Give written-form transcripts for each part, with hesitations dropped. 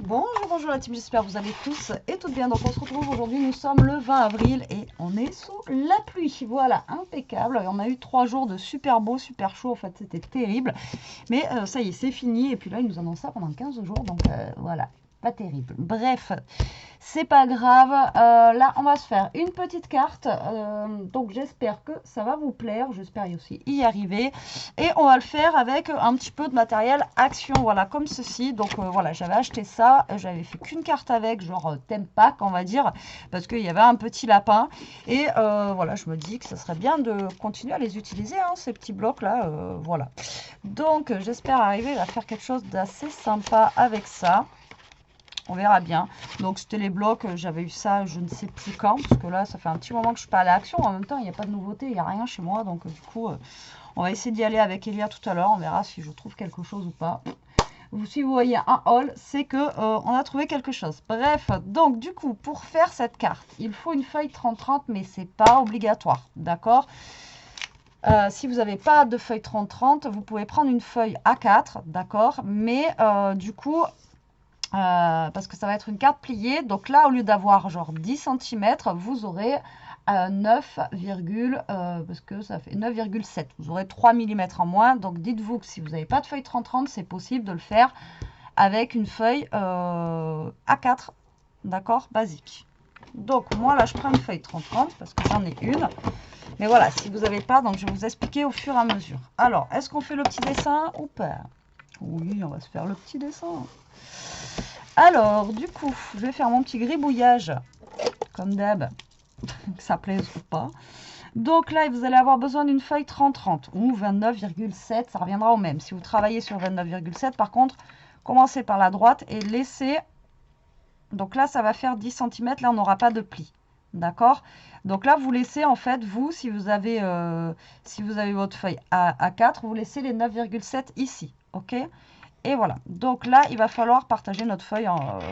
Bonjour, bonjour la team, j'espère que vous allez tous et toutes bien. Donc on se retrouve aujourd'hui, nous sommes le 20 avril et on est sous la pluie. Voilà, impeccable. On a eu 3 jours de super beau, super chaud, en fait c'était terrible. Mais ça y est, c'est fini. Et puis là, ils nous annoncent ça pendant 15 jours, donc voilà, pas terrible. Bref, c'est pas grave. Là, on va se faire une petite carte. Donc j'espère que ça va vous plaire. J'espère aussi y arriver. Et on va le faire avec un petit peu de matériel action. Voilà, comme ceci. Donc voilà, j'avais acheté ça. J'avais fait qu'une carte avec, genre thème pack, on va dire. Parce qu'il y avait un petit lapin. Et voilà, je me dis que ça serait bien de continuer à les utiliser, hein, ces petits blocs-là. Voilà. Donc j'espère arriver à faire quelque chose d'assez sympa avec ça. On verra bien. Donc c'était les blocs, j'avais eu ça je ne sais plus quand, parce que là ça fait un petit moment que je suis pas à l'action. En même temps il n'y a pas de nouveauté, il n'y a rien chez moi. Donc du coup on va essayer d'y aller avec Elia tout à l'heure. On verra si je trouve quelque chose ou pas. Si vous voyez un haul, c'est que on a trouvé quelque chose. Bref, donc du coup pour faire cette carte, il faut une feuille 30-30, mais c'est pas obligatoire, d'accord. Si vous n'avez pas de feuille 30-30, vous pouvez prendre une feuille A4, d'accord, mais du coup parce que ça va être une carte pliée. Donc là, au lieu d'avoir genre 10 cm, vous aurez 9, parce que ça fait 9,7. Vous aurez 3 mm en moins. Donc dites-vous que si vous n'avez pas de feuille 30-30, c'est possible de le faire avec une feuille A4, d'accord, basique. Donc moi là, je prends une feuille 30-30 parce que j'en ai une. Mais voilà, si vous n'avez pas, donc je vais vous expliquer au fur et à mesure. Alors, est-ce qu'on fait le petit dessin ou pas? Oui, on va se faire le petit dessin. Alors, du coup, je vais faire mon petit gribouillage, comme d'hab, que ça plaise ou pas. Donc là, vous allez avoir besoin d'une feuille 30-30 ou 29,7, ça reviendra au même. Si vous travaillez sur 29,7, par contre, commencez par la droite et laissez... Donc là, ça va faire 10 cm, là, on n'aura pas de pli. D'accord? Donc là, vous laissez, en fait, vous, si vous avez votre feuille A4, vous laissez les 9,7 ici. OK? Et voilà, donc là, il va falloir partager notre feuille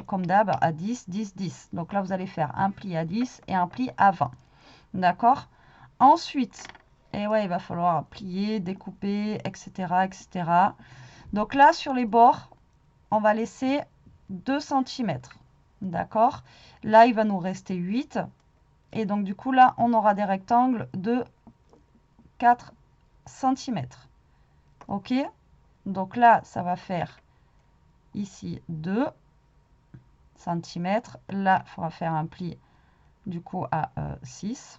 comme d'hab à 10, 10, 10. Donc là, vous allez faire un pli à 10 et un pli à 20. D'accord? Ensuite, et ouais, il va falloir plier, découper, etc., etc. Donc là, sur les bords, on va laisser 2 cm. D'accord? Là, il va nous rester 8. Et donc, du coup, là, on aura des rectangles de 4 cm. OK? Donc là, ça va faire ici 2 cm. Là, il faudra faire un pli du coup à 6.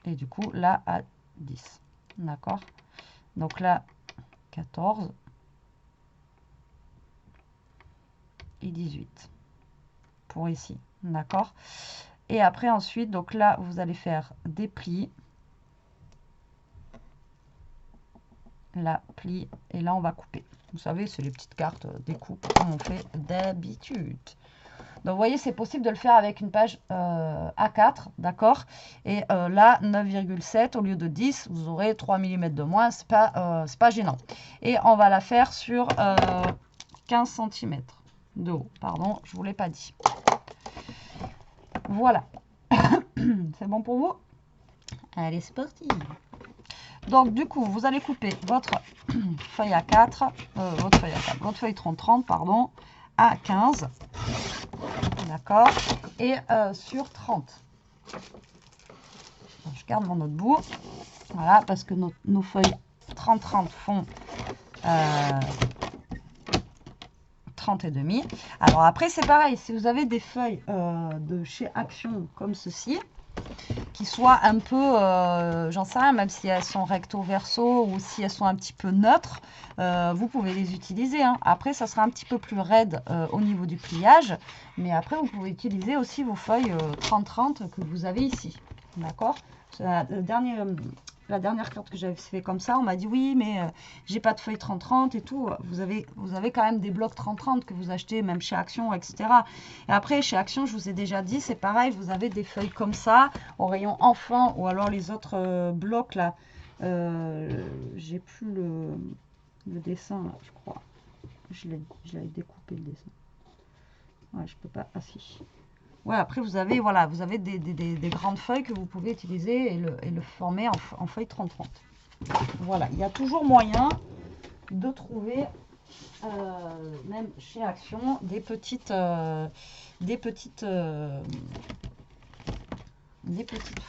Et du coup, là, à 10. D'accord? Donc là, 14 et 18 pour ici. D'accord? Et après, ensuite, donc là, vous allez faire des plis. Là, pli. Et là, on va couper. Vous savez, c'est les petites cartes découpe comme on fait d'habitude. Donc, vous voyez, c'est possible de le faire avec une page A4, d'accord? Et là, 9,7 au lieu de 10, vous aurez 3 mm de moins, c'est pas gênant. Et on va la faire sur 15 cm de haut. Pardon, je ne vous l'ai pas dit. Voilà. C'est bon pour vous? Allez, c'est parti. Donc, du coup, vous allez couper votre feuille A4, votre feuille 30-30, pardon, à 15. D'accord? Et sur 30. Je garde mon autre bout. Voilà, parce que nos feuilles 30-30 font 30 et demi. Alors après, c'est pareil. Si vous avez des feuilles de chez Action comme ceci, qui soient un peu, j'en sais rien, même si elles sont recto verso ou si elles sont un petit peu neutres, vous pouvez les utiliser. Hein. Après, ça sera un petit peu plus raide au niveau du pliage, mais après, vous pouvez utiliser aussi vos feuilles 30-30 que vous avez ici. D'accord? La dernière carte que j'avais fait comme ça, on m'a dit oui, mais j'ai pas de feuille 30-30 et tout. Vous avez quand même des blocs 30-30 que vous achetez même chez Action, etc. Et après, chez Action, je vous ai déjà dit, c'est pareil, vous avez des feuilles comme ça, au rayon enfant, ou alors les autres blocs là. J'ai plus le dessin, là, je crois. Je l'avais découpé le dessin. Ouais, je peux pas. Ah si. Ouais, après vous avez voilà, vous avez des grandes feuilles que vous pouvez utiliser et le former en feuille 30-30. Voilà, il y a toujours moyen de trouver même chez Action, des petites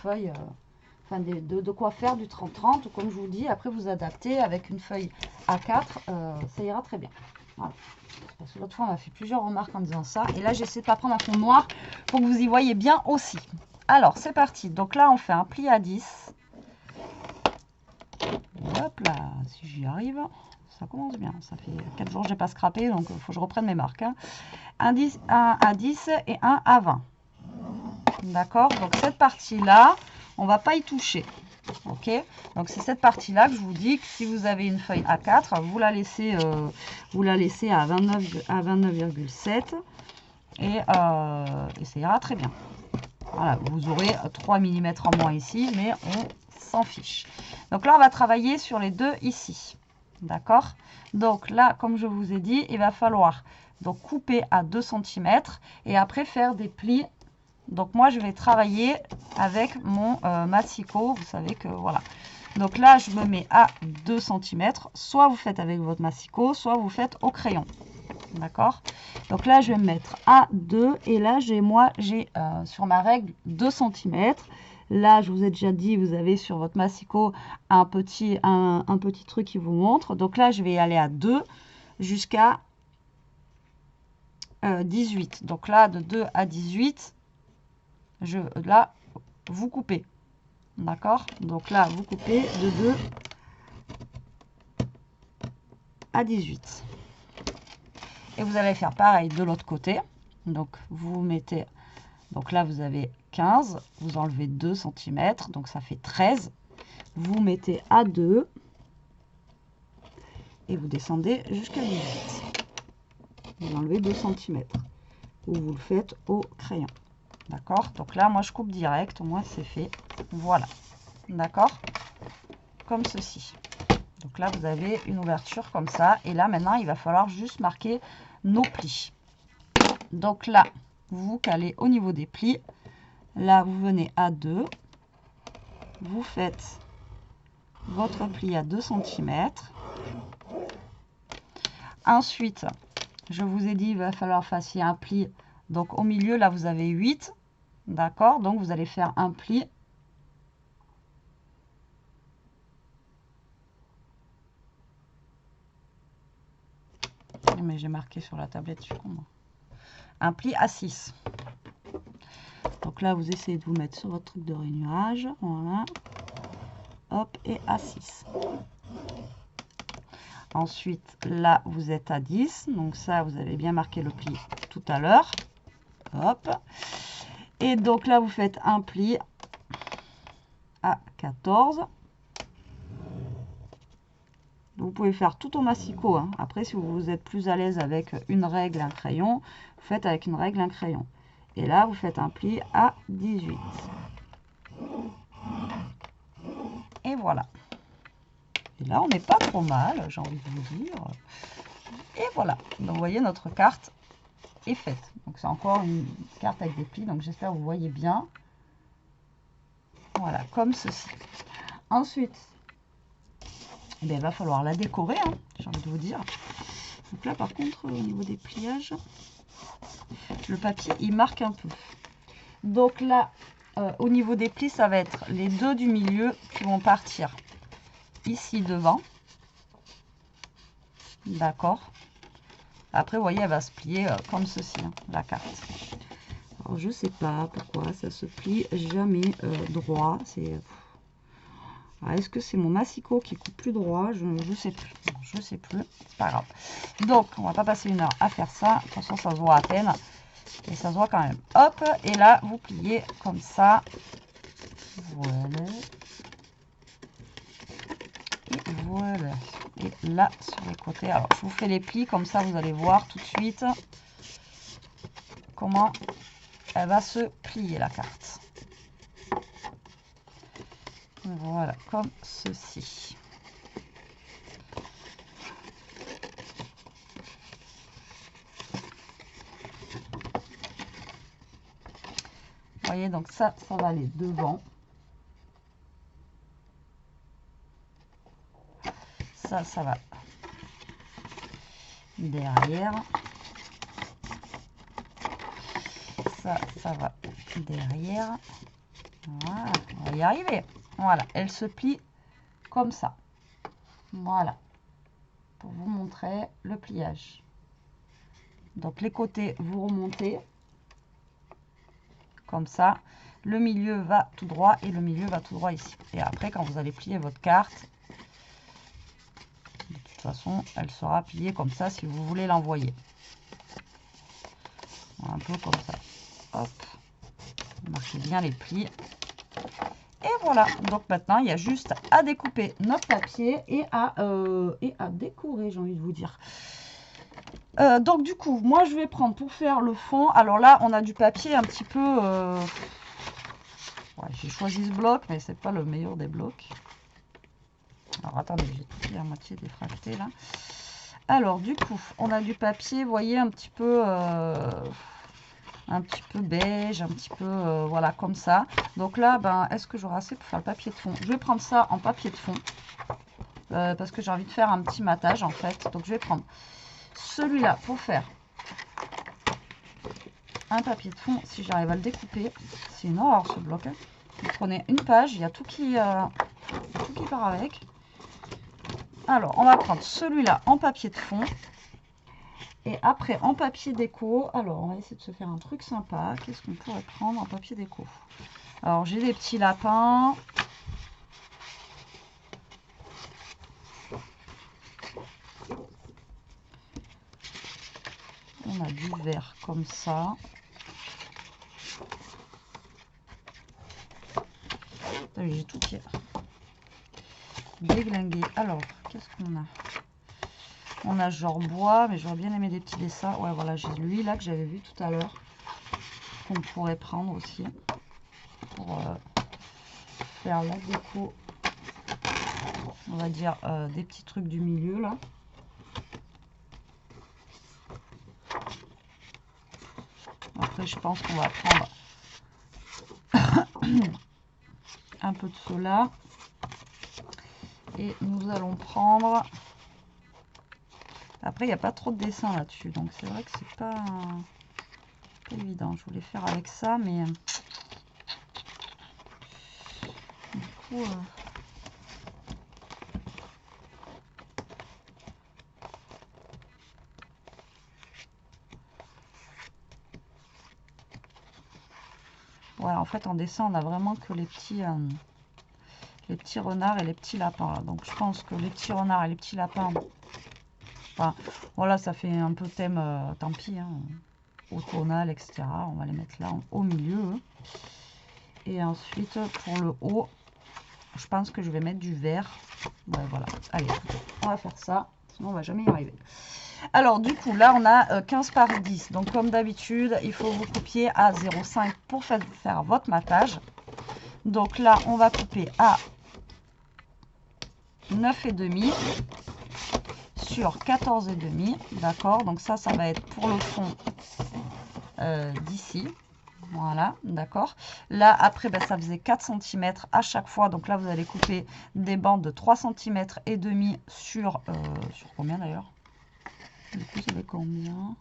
feuilles, enfin de quoi faire du 30-30, ou comme je vous dis, après vous adaptez avec une feuille A4, ça ira très bien. Voilà. Parce que l'autre fois on m'a fait plusieurs remarques en disant ça, et là j'essaie de pas prendre un fond noir pour que vous y voyez bien aussi. Alors c'est parti, donc là on fait un pli à 10. Hop là, si j'y arrive, ça commence bien. Ça fait 4 jours que je n'ai pas scrappé, donc il faut que je reprenne mes marques. Hein. Un à 10 et un à 20. D'accord? Donc cette partie-là, on ne va pas y toucher. Ok? Donc c'est cette partie-là que je vous dis que si vous avez une feuille A4, vous la laissez à 29,7 et ça ira très bien. Voilà, vous aurez 3 mm en moins ici, mais on s'en fiche. Donc là, on va travailler sur les deux ici. D'accord? Donc là, comme je vous ai dit, il va falloir donc couper à 2 cm et après faire des plis. Donc moi, je vais travailler avec mon massicot. Vous savez que voilà. Donc là, je me mets à 2 cm. Soit vous faites avec votre massicot, soit vous faites au crayon. D'accord? Donc là, je vais me mettre à 2. Et là, j'ai sur ma règle 2 cm. Là, je vous ai déjà dit, vous avez sur votre massicot un petit truc qui vous montre. Donc là, je vais aller à 2 jusqu'à 18. Donc là, de 2 à 18, là, vous coupez. D'accord? Donc là, vous coupez de 2 à 18. Et vous allez faire pareil de l'autre côté. Donc, vous mettez... Donc là, vous avez 15. Vous enlevez 2 cm. Donc, ça fait 13. Vous mettez à 2. Et vous descendez jusqu'à 18. Vous enlevez 2 cm. Ou vous le faites au crayon. D'accord? Donc là, moi, je coupe direct. Au moins, c'est fait. Voilà. D'accord? Comme ceci. Donc là, vous avez une ouverture comme ça. Et là, maintenant, il va falloir juste marquer nos plis. Donc là, vous calez au niveau des plis. Là, vous venez à 2. Vous faites votre pli à 2 cm. Ensuite, je vous ai dit, il va falloir fassiez un pli. Donc au milieu, là, vous avez 8. D'accord? Donc vous allez faire un pli. Mais j'ai marqué sur la tablette, je comprends. Un pli à 6. Donc là, vous essayez de vous mettre sur votre truc de rainurage. Voilà. Hop, et à 6. Ensuite, là, vous êtes à 10. Donc ça, vous avez bien marqué le pli tout à l'heure. Hop. Et donc là, vous faites un pli à 14. Vous pouvez faire tout au massicot. Hein. Après, si vous êtes plus à l'aise avec une règle, un crayon, vous faites avec une règle, un crayon. Et là, vous faites un pli à 18. Et voilà. Et là, on n'est pas trop mal, j'ai envie de vous dire. Et voilà. Donc, vous voyez, notre carte est faite. Donc, c'est encore une carte avec des plis. Donc, j'espère que vous voyez bien. Voilà, comme ceci. Ensuite, eh bien, il va falloir la décorer, hein, j'ai envie de vous dire. Donc là, par contre, au niveau des pliages, le papier, il marque un peu. Donc là, au niveau des plis, ça va être les deux du milieu qui vont partir ici devant. D'accord. Après, vous voyez, elle va se plier comme ceci, hein, la carte. Alors, je sais pas pourquoi ça se plie jamais droit. C'est... Est-ce que c'est mon massicot qui coupe plus droit? Je sais plus. Je sais plus. C'est pas grave. Donc, on va pas passer une heure à faire ça. De toute façon, ça se voit à peine. Et ça se voit quand même. Hop. Et là, vous pliez comme ça. Voilà. Et voilà. Et là, sur les côtés. Alors, je vous fais les plis. Comme ça, vous allez voir tout de suite comment elle va se plier, la carte. Voilà, comme ceci. Vous voyez, donc ça va aller devant. Ça va. derrière. Ça va derrière. Voilà, on va y arriver. Voilà, elle se plie comme ça. Voilà, pour vous montrer le pliage. Donc les côtés, vous remontez comme ça. Le milieu va tout droit et le milieu va tout droit ici. Et après, quand vous allez plier votre carte, de toute façon, elle sera pliée comme ça si vous voulez l'envoyer. Un peu comme ça. Hop. Marquez bien les plis. Et voilà. Donc maintenant, il y a juste à découper notre papier et à décorer, j'ai envie de vous dire. Donc du coup, moi je vais prendre pour faire le fond. Alors là, on a du papier un petit peu... Ouais, j'ai choisi ce bloc, mais c'est pas le meilleur des blocs. Alors attendez, j'ai tout à moitié défracté là. Alors du coup, on a du papier, vous voyez, un petit peu beige, un petit peu voilà, comme ça. Donc là, ben, est-ce que j'aurai assez pour faire le papier de fond? Je vais prendre ça en papier de fond parce que j'ai envie de faire un petit matage en fait. Donc je vais prendre celui-là pour faire un papier de fond, si j'arrive à le découper. C'est une horreur ce bloc. Hein. Vous prenez une page, il y a tout qui part avec. Alors, on va prendre celui-là en papier de fond. Et après, en papier déco, alors on va essayer de se faire un truc sympa. Qu'est-ce qu'on pourrait prendre en papier déco? Alors, j'ai des petits lapins. On a du vert comme ça. J'ai tout qui est déglingué. Alors, qu'est-ce qu'on a? On a genre bois, mais j'aurais bien aimé des petits dessins. Ouais, voilà, j'ai lui là que j'avais vu tout à l'heure. Qu'on pourrait prendre aussi. Pour faire la déco. On va dire des petits trucs du milieu là. Après, je pense qu'on va prendre un peu de cela. Et nous allons prendre... Après, il n'y a pas trop de dessin là-dessus. Donc, c'est vrai que c'est pas évident. Je voulais faire avec ça, mais... Du coup... Ouais, en fait, en dessin, on a vraiment que les petits renards et les petits lapins. Là. Donc, je pense que les petits renards et les petits lapins... Enfin, voilà, ça fait un peu thème, tant pis, hein, automnal, etc. On va les mettre là, au milieu. Et ensuite, pour le haut, je pense que je vais mettre du vert. Ouais, voilà. Allez, on va faire ça. Sinon, on va jamais y arriver. Alors, du coup, là, on a 15 par 10. Donc, comme d'habitude, il faut vous couper à 0,5 pour faire votre matage. Donc là, on va couper à 9,5 sur 14,5. D'accord? Donc ça va être pour le fond d'ici. Voilà, d'accord. Là, après, ben, ça faisait 4 cm à chaque fois. Donc là, vous allez couper des bandes de 3 cm et demi sur combien d'ailleurs? Du coup, ça fait combien?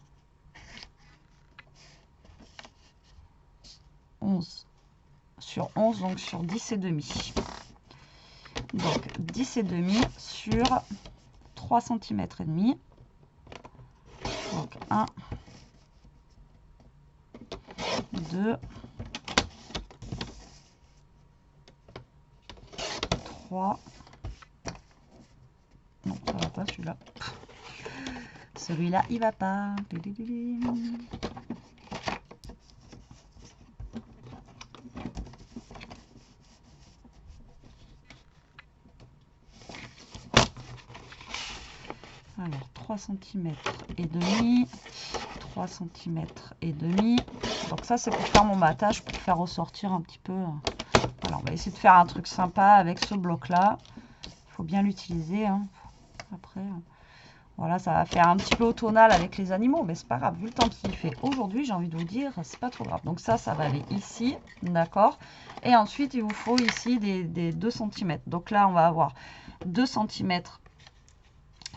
11. Sur 11, donc sur 10,5. Donc 10,5 sur 3 cm et demi. Donc 1, 2, 3. Non, ça va pas celui-là. Celui-là, il va pas. Alors, 3 cm et demi. 3 cm et demi. Donc ça, c'est pour faire mon matage, pour faire ressortir un petit peu. Voilà, on va essayer de faire un truc sympa avec ce bloc-là. Il faut bien l'utiliser. Hein. Après... Voilà, ça va faire un petit peu automnal avec les animaux, mais c'est pas grave. Vu le temps qu'il fait aujourd'hui, j'ai envie de vous dire, c'est pas trop grave. Donc ça va aller ici, d'accord. Et ensuite, il vous faut ici des 2 cm. Donc là, on va avoir 2 cm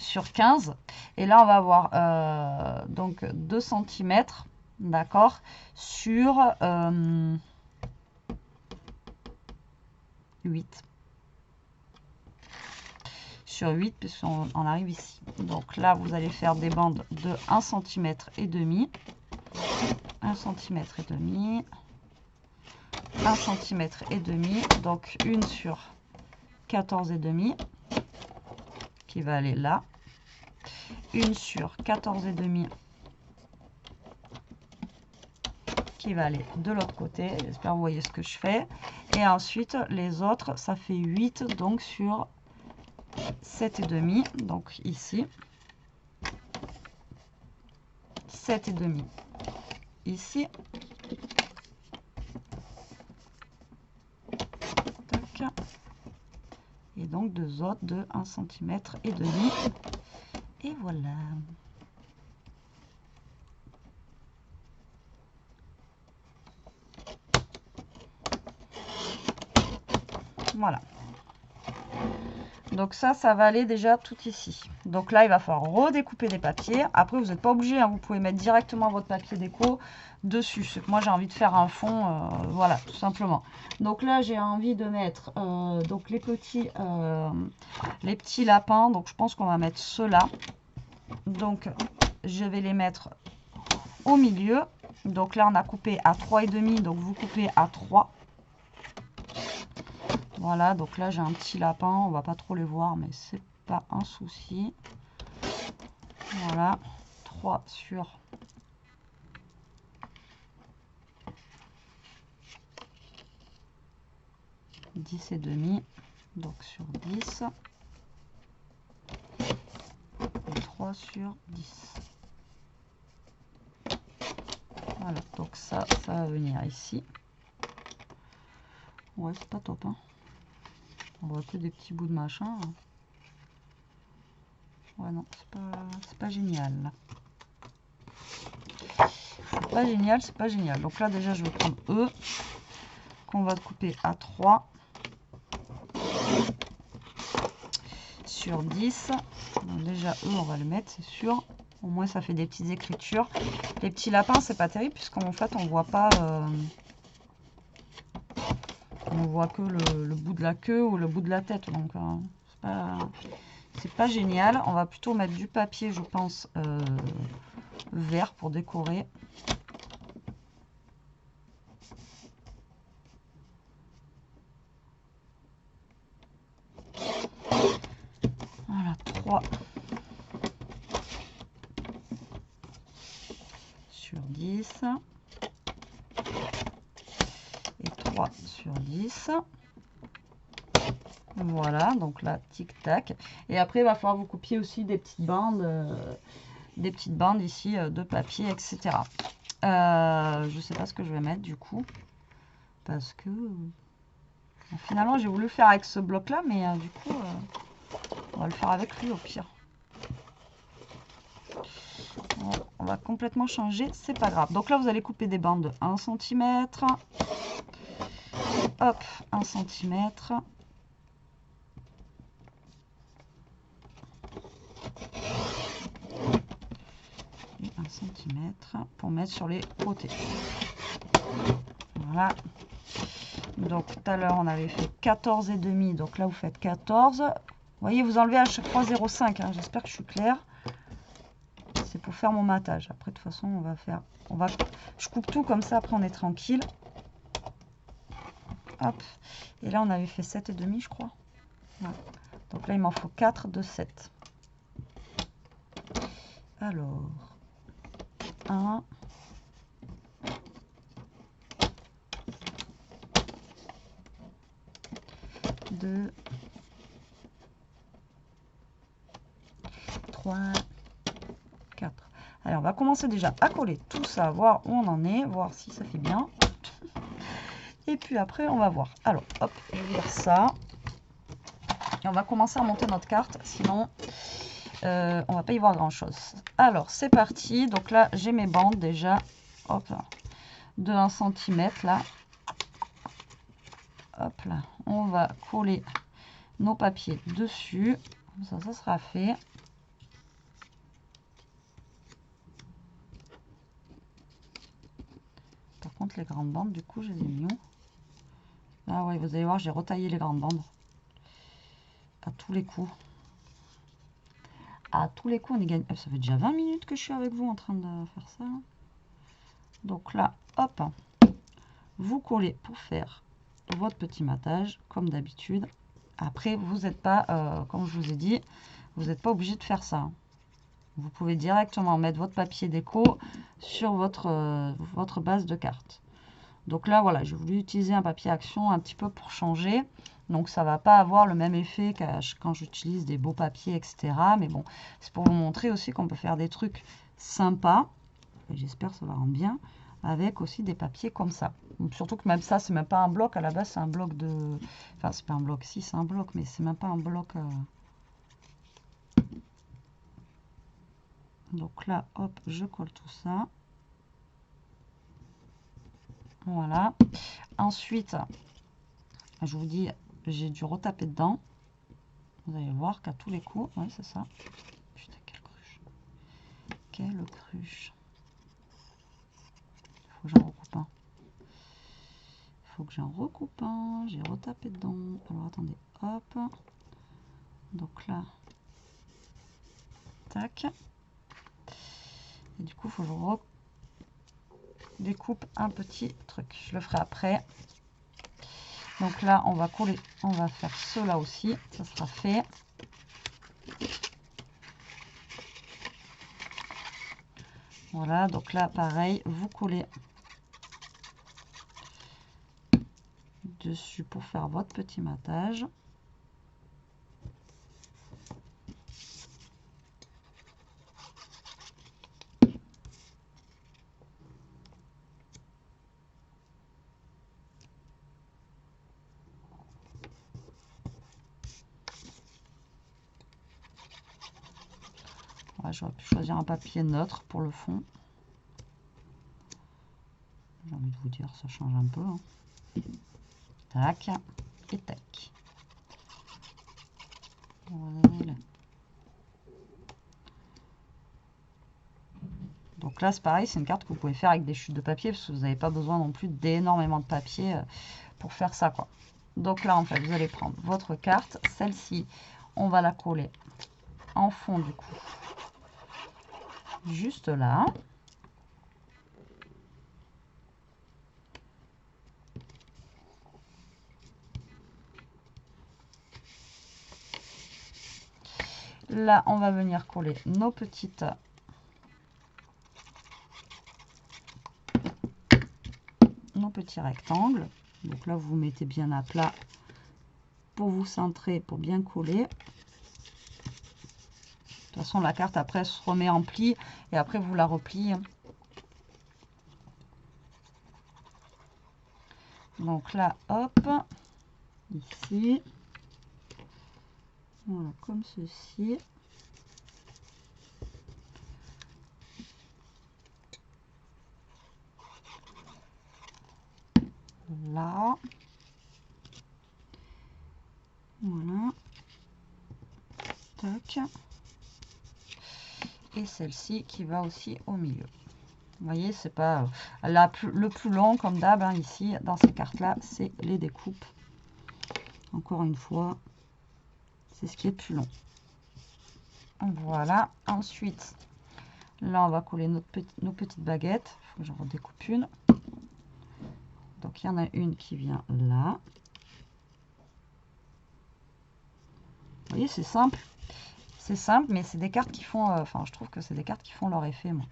sur 15. Et là, on va avoir donc 2 cm, d'accord, sur 8. Sur 8, puisqu'on arrive ici. Donc là, vous allez faire des bandes de 1 cm et demi. 1 cm et demi. 1 cm et demi. Donc une sur 14 et demi qui va aller là. Une sur 14 et demi qui va aller de l'autre côté. J'espère que vous voyez ce que je fais. Et ensuite, les autres, ça fait 8, donc sur 7 et demi, donc ici. 7 et demi ici. Tac. Et donc deux autres de 1 cm et demi. Et voilà. Voilà. Donc ça va aller déjà tout ici. Donc là, il va falloir redécouper des papiers. Après, vous n'êtes pas obligé, hein, vous pouvez mettre directement votre papier déco dessus. Moi, j'ai envie de faire un fond, voilà, tout simplement. Donc là, j'ai envie de mettre donc les petits lapins. Donc je pense qu'on va mettre ceux-là. Donc je vais les mettre au milieu. Donc là, on a coupé à 3,5. Donc vous coupez à 3. Voilà, donc là j'ai un petit lapin, on va pas trop les voir, mais c'est pas un souci. Voilà, 3 sur 10 et demi, donc sur 10. Et 3 sur 10. Voilà, donc ça va venir ici. Ouais, c'est pas top, hein. On voit que des petits bouts de machin. Ouais, non, c'est pas génial. C'est pas génial, c'est pas génial. Donc là, déjà, je vais prendre eux, qu'on va couper à 3 sur 10. Donc déjà, eux, on va le mettre, c'est sûr. Au moins, ça fait des petites écritures. Les petits lapins, c'est pas terrible, puisqu'en fait, on voit pas... on voit que le bout de la queue ou le bout de la tête. Donc, c'est pas génial. On va plutôt mettre du papier, je pense, vert pour décorer. Voilà, 3 sur 10. Et 3 sur 10. Voilà, donc là, tic-tac. Et après, il va falloir vous couper aussi des petites bandes ici de papier, etc. Je sais pas ce que je vais mettre du coup. Parce que finalement, j'ai voulu faire avec ce bloc-là, mais du coup, on va le faire avec lui au pire. On va complètement changer, c'est pas grave. Donc là, vous allez couper des bandes de 1 cm. Hop, 1 cm. Et 1 cm pour mettre sur les côtés. Voilà. Donc tout à l'heure, on avait fait 14,5. Donc là, vous faites 14. Vous voyez, vous enlevez à chaque fois 0,5. Hein. J'espère que je suis claire. C'est pour faire mon matage. Après, de toute façon, je coupe tout comme ça. Après, on est tranquille. Hop. Et là, on avait fait 7,5, je crois. Ouais. Donc là, il m'en faut 4 de 7. Alors, 1. 2. 3. 4. Allez, on va commencer déjà à coller tout ça, voir où on en est, voir si ça fait bien. Et puis après, on va voir. Alors, hop, je vais dire ça. Et on va commencer à monter notre carte, sinon on va pas y voir grand chose. Alors, c'est parti. Donc là, j'ai mes bandes déjà. Hop là. De 1 cm là. Hop là. On va coller nos papiers dessus. Comme ça sera fait. contre, les grandes bandes, du coup, je les ai mis où? Ah ouais, vous allez voir, j'ai retaillé les grandes bandes. À tous les coups. À tous les coups, on est gagné. Ça fait déjà 20 minutes que je suis avec vous en train de faire ça. Donc là, hop, vous collez pour faire votre petit matage, comme d'habitude. Après, vous n'êtes pas, comme je vous ai dit, vous n'êtes pas obligé de faire ça. Vous pouvez directement mettre votre papier déco sur votre base de carte. Donc là, voilà, j'ai voulu utiliser un papier action un petit peu pour changer. Donc ça va pas avoir le même effet quand j'utilise des beaux papiers, etc. Mais bon, c'est pour vous montrer aussi qu'on peut faire des trucs sympas. J'espère que ça va rendre bien. Avec aussi des papiers comme ça. Donc, surtout que même ça, c'est même pas un bloc. À la base, c'est un bloc de... Enfin, c'est pas un bloc. Si, c'est un bloc, mais c'est même pas un bloc... Donc là, hop, je colle tout ça. Voilà. Ensuite, je vous dis, j'ai dû retaper dedans. Vous allez voir qu'à tous les coups, oui, c'est ça. Putain, quelle cruche. Quelle cruche. Il faut que j'en recoupe un. Il faut que j'en recoupe un. J'ai retapé dedans. Alors, attendez, hop. Donc là, tac. Et du coup, il faut que je redécoupe un petit truc. Je le ferai après. Donc là, on va coller, on va faire cela aussi. Ça sera fait. Voilà, donc là, pareil, vous collez dessus pour faire votre petit matage. Ouais, j'aurais pu choisir un papier neutre pour le fond. J'ai envie de vous dire, ça change un peu. Hein. Tac et tac. Voilà. Donc là, c'est pareil, c'est une carte que vous pouvez faire avec des chutes de papier parce que vous n'avez pas besoin non plus d'énormément de papier pour faire ça, quoi. Donc là, en fait, vous allez prendre votre carte. Celle-ci, on va la coller en fond du coup. Juste là. Là, on va venir coller nos petits rectangles. Donc là, vous mettez bien à plat pour vous centrer, pour bien coller. De toute façon, la carte après se remet en pli et après vous la repliez. Donc là, hop, ici, voilà, comme ceci. Là, voilà, tac, et celle-ci qui va aussi au milieu. Vous voyez, c'est pas le plus long comme d'hab, hein, ici dans ces cartes là, c'est les découpes. Encore une fois, c'est ce qui est plus long. Voilà. Ensuite, là on va coller nos petites baguettes. Il faut que j'en redécoupe une. Donc il y en a une qui vient là. Vous voyez, c'est simple. C'est simple, mais c'est des cartes qui font... Enfin, je trouve que c'est des cartes qui font leur effet, moi.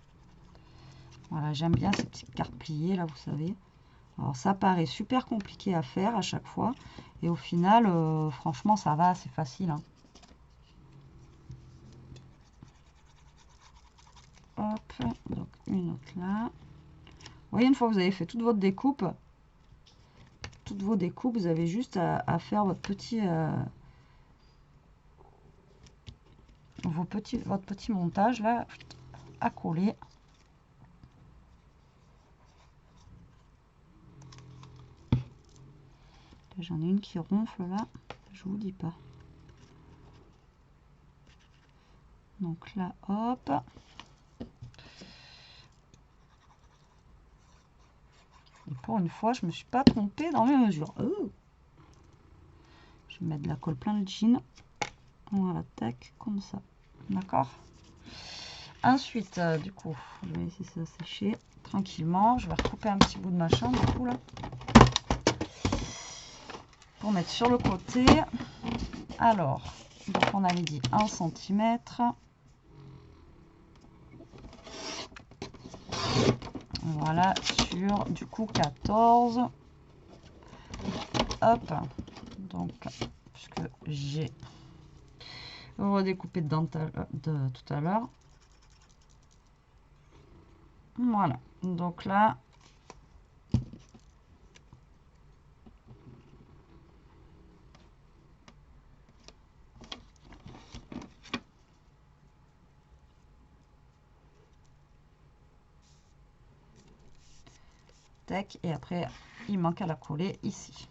Voilà, j'aime bien ces petites cartes pliées, là, vous savez. Alors, ça paraît super compliqué à faire à chaque fois. Et au final, franchement, ça va, c'est facile. Hein. Hop, donc une autre là. Vous voyez, une fois que vous avez fait toute votre découpe, toutes vos découpes, vous avez juste à faire votre petit... votre petit montage là à coller. J'en ai une qui ronfle là, je vous dis pas. Donc là, hop. Et pour une fois, je me suis pas trompée dans mes mesures. Je vais mettre de la colle plein le jean. Voilà, tac, comme ça. D'accord. Ensuite, du coup, je vais laisser ça sécher tranquillement. Je vais recouper un petit bout de machin, du coup, là. Pour mettre sur le côté. Alors, donc on avait dit 1 cm. Voilà, sur du coup 14. Hop. Donc, puisque j'ai redécoupé de tout à l'heure. Voilà. Donc là, et après il manque à la coller ici.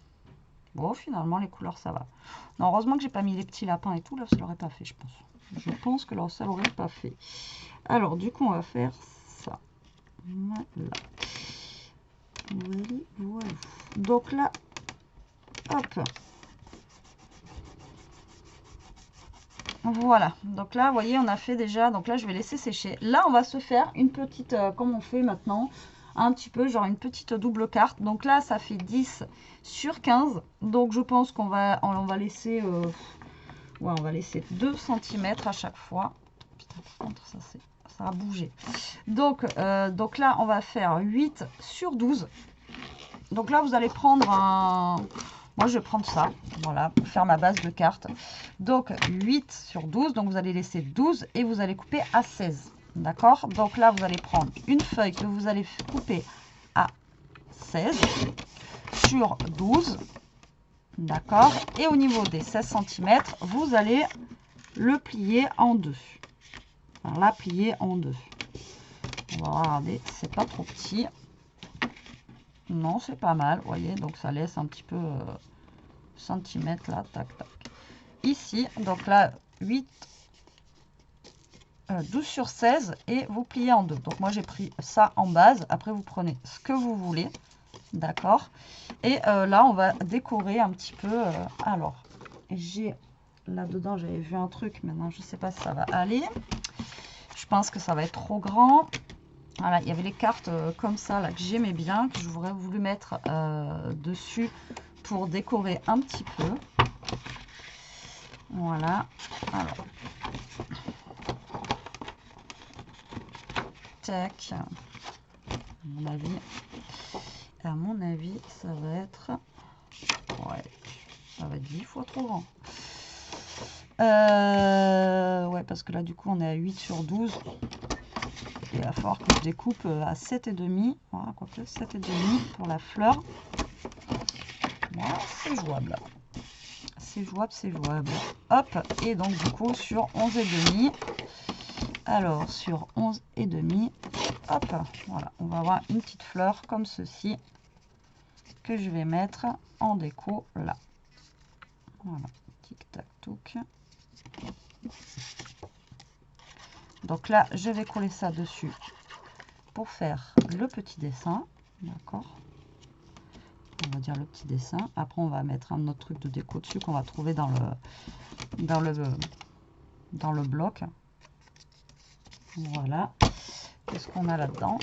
Bon, finalement les couleurs ça va. Non, heureusement que j'ai pas mis les petits lapins et tout, là ça l'aurait pas fait, je pense. Je pense que là ça l'aurait pas fait. Alors du coup on va faire ça. Voilà. Voilà. Donc là, hop. Voilà, donc là vous voyez on a fait déjà, donc là je vais laisser sécher. Là on va se faire une petite, comme on fait maintenant, un petit peu genre une petite double carte. Donc là ça fait 10 sur 15, donc je pense qu'on va, on va laisser ouais, on va laisser 2 cm à chaque fois. Putain, par contre ça a bougé. Donc là on va faire 8 sur 12. Donc là vous allez prendre un, moi je vais prendre ça, voilà, pour faire ma base de carte. Donc 8 sur 12, donc vous allez laisser 12 et vous allez couper à 16. D'accord? Donc là, vous allez prendre une feuille que vous allez couper à 16 sur 12. D'accord? Et au niveau des 16 cm, vous allez le plier en deux. Enfin, la plier en deux. On va regarder, c'est pas trop petit. Non, c'est pas mal, vous voyez, donc ça laisse un petit peu centimètres là, tac, tac. Ici, donc là, 12 sur 16 et vous pliez en deux. Donc moi j'ai pris ça en base, après vous prenez ce que vous voulez, d'accord. Et là on va décorer un petit peu. Alors j'ai là dedans, j'avais vu un truc, maintenant je sais pas si ça va aller, je pense que ça va être trop grand. Voilà, il y avait les cartes comme ça là que j'aimais bien, que j'aurais voulu mettre dessus pour décorer un petit peu. Voilà, alors tac, à mon avis ça va être, ouais, ça va être 10 fois trop grand. Ouais, parce que là du coup on est à 8 sur 12 et il va falloir que je découpe à 7,5. Voilà, quoique 7,5 pour la fleur. Voilà, c'est jouable, c'est jouable, c'est jouable. Hop, et donc du coup sur 11,5. Alors sur 11,5, hop, voilà, on va avoir une petite fleur comme ceci que je vais mettre en déco là. Voilà, tic tac touc. Donc là je vais coller ça dessus pour faire le petit dessin, d'accord, on va dire le petit dessin. Après on va mettre un autre truc de déco dessus qu'on va trouver dans le bloc. Voilà, qu'est-ce qu'on a là dedans.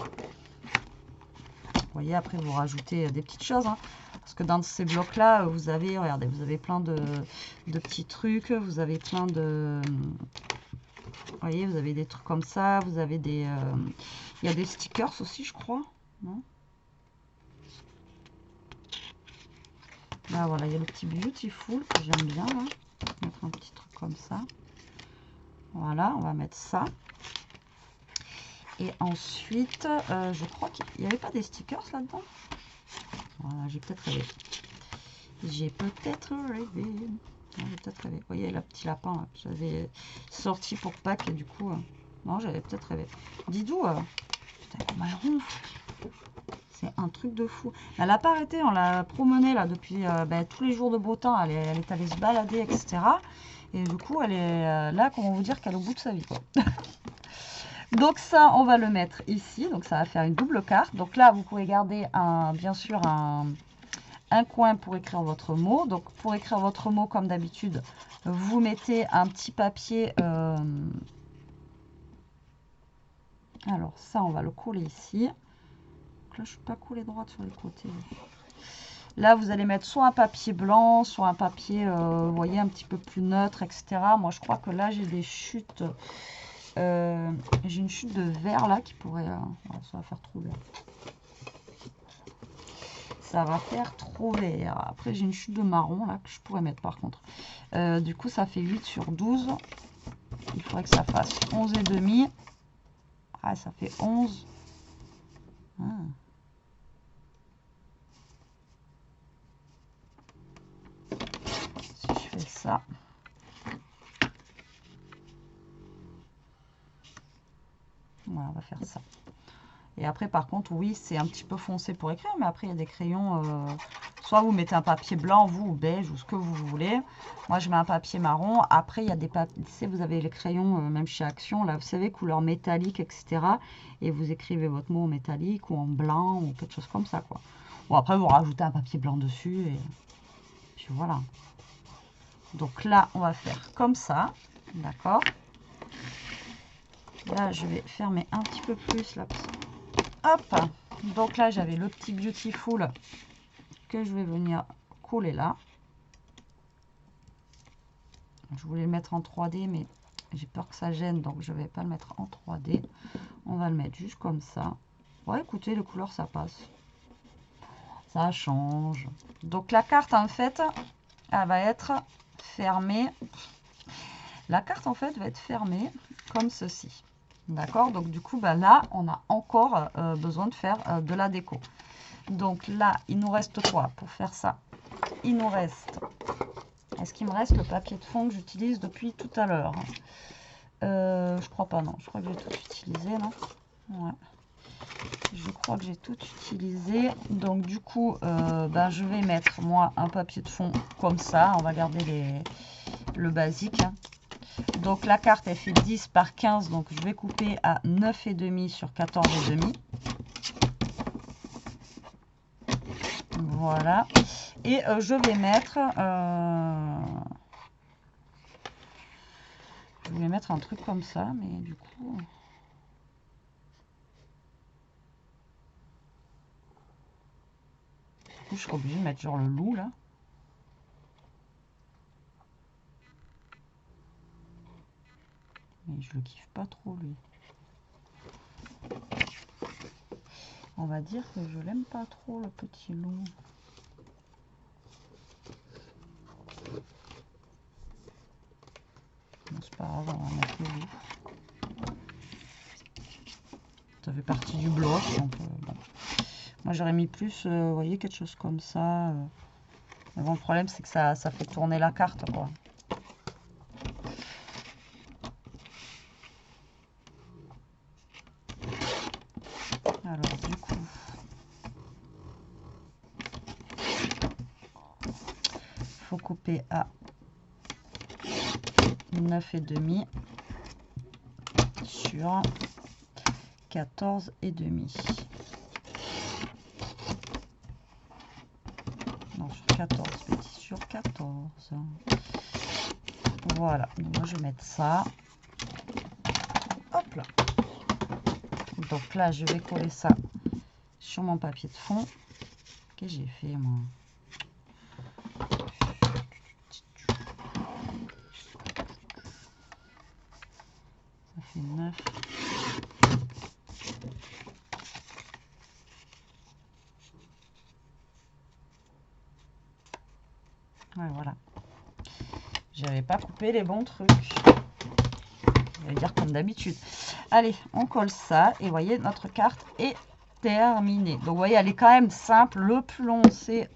Vous voyez, après vous rajoutez des petites choses, hein, parce que dans ces blocs là vous avez, regardez, vous avez plein de petits trucs, vous avez plein de, vous voyez, vous avez des trucs comme ça, vous avez des, il y a des stickers aussi je crois, non? Là voilà, il y a le petit Beautiful que j'aime bien là. Mettre un petit truc comme ça. Voilà, on va mettre ça. Et ensuite, je crois qu'il n'y avait pas des stickers là-dedans. Voilà, j'ai peut-être rêvé. J'ai peut-être rêvé. J'ai peut-être rêvé. Vous voyez, le petit lapin là, j'avais sorti pour Pâques et du coup, non, j'avais peut-être rêvé. Didou, putain, comment elle ronfle. C'est un truc de fou. Elle n'a pas arrêté, on l'a promenée là depuis tous les jours de beau temps. Elle est allée se balader, etc. Et du coup, elle est là, comment vous dire qu'elle est au bout de sa vie, quoi. Donc ça, on va le mettre ici. Donc ça va faire une double carte. Donc là, vous pouvez garder bien sûr un coin pour écrire votre mot. Donc pour écrire votre mot, comme d'habitude, vous mettez un petit papier. Alors ça, on va le coller ici. Donc là, je ne suis pas collée droite sur les côtés. Là, vous allez mettre soit un papier blanc, soit un papier, vous voyez, un petit peu plus neutre, etc. Moi, je crois que là, j'ai des chutes. J'ai une chute de vert là qui pourrait... ouais, ça va faire trop vert. Ça va faire trop vert. Après, j'ai une chute de marron là que je pourrais mettre par contre. Du coup, ça fait 8 sur 12. Il faudrait que ça fasse 11,5. Ah, ça fait 11. Ah. Si je fais ça... Voilà, on va faire ça. Et après, par contre, oui, c'est un petit peu foncé pour écrire, mais après, il y a des crayons. Soit vous mettez un papier blanc, vous, ou beige, ou ce que vous voulez. Moi, je mets un papier marron. Après, il y a des papiers. Si vous avez les crayons, même chez Action, là, vous savez, couleur métallique, etc. Et vous écrivez votre mot en métallique ou en blanc, ou quelque chose comme ça, quoi. Bon, après, vous rajoutez un papier blanc dessus, et puis voilà. Donc là, on va faire comme ça. D'accord. Là, je vais fermer un petit peu plus là. Hop. Donc là, j'avais le petit Beautiful que je vais venir coller là. Je voulais le mettre en 3D, mais j'ai peur que ça gêne, donc je ne vais pas le mettre en 3D. On va le mettre juste comme ça. Ouais, écoutez, les couleurs, ça passe. Ça change. Donc la carte, en fait, elle va être fermée. La carte, en fait, va être fermée comme ceci. D'accord? Donc du coup, bah, là, on a encore besoin de faire de la déco. Donc là, il nous reste quoi pour faire ça? Il nous reste... Est-ce qu'il me reste le papier de fond que j'utilise depuis tout à l'heure? Je crois pas, non. Je crois que j'ai tout utilisé, non? Ouais. Je crois que j'ai tout utilisé. Donc du coup, ben, je vais mettre, moi, un papier de fond comme ça. On va garder le basique. Donc la carte, elle fait 10 par 15. Donc je vais couper à 9,5 sur 14,5. Voilà. Et je vais mettre... je voulais mettre un truc comme ça, mais du coup... je serais obligée de mettre genre le loup, là. Mais je le kiffe pas trop, lui. On va dire que je l'aime pas trop, le petit loup. Bon, c'est pas grave, on va mettre le loup. Ça fait partie du bloc, donc bon. Moi, j'aurais mis plus, vous voyez, quelque chose comme ça. Mais bon, le problème, c'est que ça fait tourner la carte, quoi. Alors, du coup... faut couper à 9,5 sur 14,5. Non, sur 14, petit sur 14. Voilà, donc moi je vais mettre ça. Hop là. Donc là, je vais coller ça sur mon papier de fond. Qu'est-ce que j'ai fait, moi? Ça fait 9. Ouais, voilà. J'avais pas coupé les bons trucs. Je vais dire comme d'habitude. Allez, on colle ça. Et vous voyez, notre carte est terminée. Donc, vous voyez, elle est quand même simple. Le plus long, c'est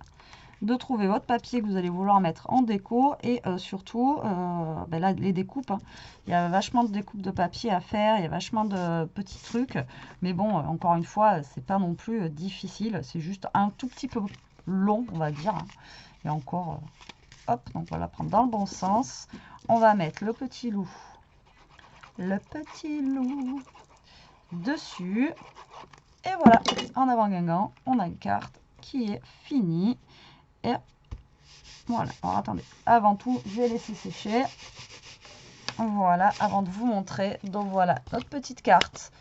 de trouver votre papier que vous allez vouloir mettre en déco. Et surtout, ben là, les découpes. Hein. Il y a vachement de découpes de papier à faire. Il y a vachement de petits trucs. Mais bon, encore une fois, c'est pas non plus difficile. C'est juste un tout petit peu long, on va dire. Hein. Et encore... hop, donc on va la prendre dans le bon sens. On va mettre le petit loup. Le petit loup. dessus. Et voilà, en avant Guingamp, on a une carte qui est finie. Et voilà, alors attendez, avant tout, je vais laisser sécher. Voilà, avant de vous montrer. Donc voilà, notre petite carte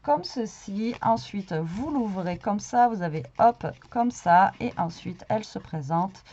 comme ceci. Ensuite, vous l'ouvrez comme ça. Vous avez hop, comme ça. Et ensuite, elle se présente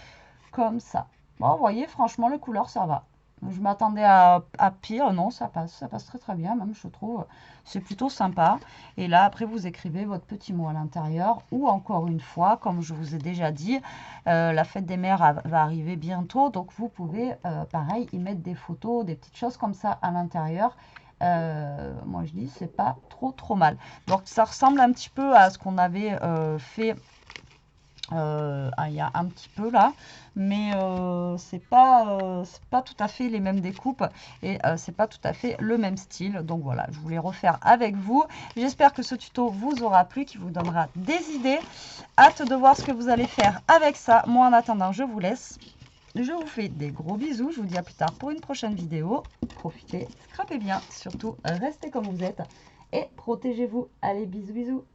comme ça. Bon, vous voyez, franchement, les couleurs, ça va. Je m'attendais à pire. Non, ça passe très très bien, même, je trouve. C'est plutôt sympa. Et là, après, vous écrivez votre petit mot à l'intérieur. Ou encore une fois, comme je vous ai déjà dit, la fête des mères va arriver bientôt. Donc, vous pouvez, pareil, y mettre des photos, des petites choses comme ça à l'intérieur. Moi, je dis, c'est pas trop mal. Donc, ça ressemble un petit peu à ce qu'on avait fait il y a un petit peu là, mais c'est pas tout à fait les mêmes découpes et c'est pas tout à fait le même style. Donc voilà, je voulais refaire avec vous. J'espère que ce tuto vous aura plu, qu'il vous donnera des idées. Hâte de voir ce que vous allez faire avec ça. Moi en attendant, je vous laisse. Je vous fais des gros bisous. Je vous dis à plus tard pour une prochaine vidéo. Profitez, scrapez bien, surtout restez comme vous êtes et protégez-vous. Allez, bisous bisous.